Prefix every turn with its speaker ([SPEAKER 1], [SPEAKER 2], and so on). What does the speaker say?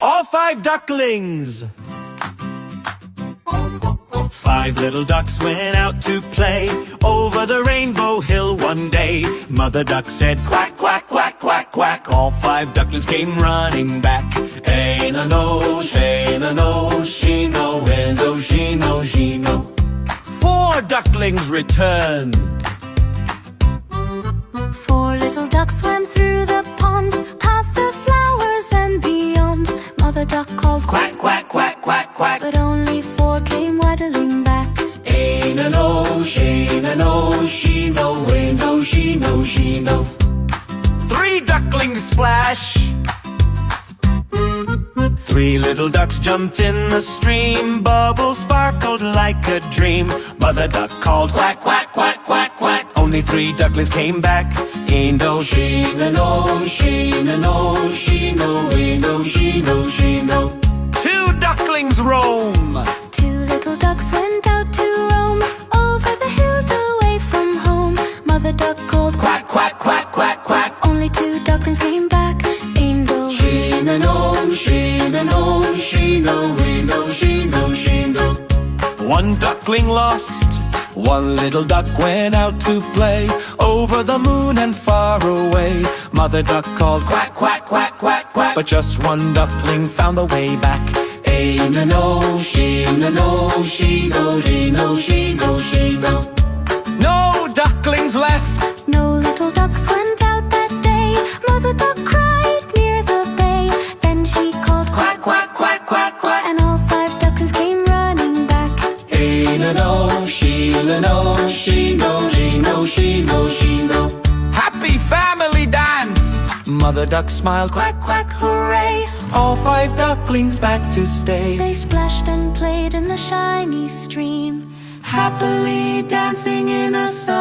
[SPEAKER 1] All 5 ducklings. 5 little ducks went out to play over the rainbow hill one day. Mother duck said quack, quack, quack, quack, quack. All 5 ducklings came running back. A-na-no, shay-na-no, she-no, window, she-no, she-no. 4 ducklings returned.
[SPEAKER 2] 4 little ducks swam through the pond, past the flowers and beyond. Mother duck called quack, quack, quack, quack, quack. But only 4 came waddling back.
[SPEAKER 1] A-na-no, shay-na-no, she-no, window, she-no, she-no. 3 ducklings splash. 3 little ducks jumped in the stream. Bubbles sparkled like a dream. Mother duck called quack, quack, quack, quack, quack. Only 3 ducklings came back. Indo, she-na-no, she-na-no, she-no, window, she-no, she-no. 2 ducklings roam.
[SPEAKER 2] 2 little ducks went out to roam over the hills away from home. Mother duck called quack, quack, quack, quack, quack. Only 2 ducklings came back. Indo,
[SPEAKER 1] she-na-no, she-na-no, she-no, window, she-no, she-no. 1 duckling lost. 1 little duck went out to play over the moon and far away. Mother duck called quack, quack, quack, quack, quack. But just 1 duckling found the way back. A-na-no, she-na-no, she-no, she-no, she-no, she-no. No ducklings left.
[SPEAKER 2] no little ducks went out that day. Mother duck cried near the bay. Then she called quack, quack, quack, quack, quack. And all 5 ducklings came running back.
[SPEAKER 1] A-na-no, she-na-no, she-no, she-no, she-no, she-no. Happy family dance! Mother duck smiled, quack, quack, hooray! All 5 ducklings back to stay.
[SPEAKER 2] They splashed and played in the shiny stream,
[SPEAKER 1] Happily dancing in a sun.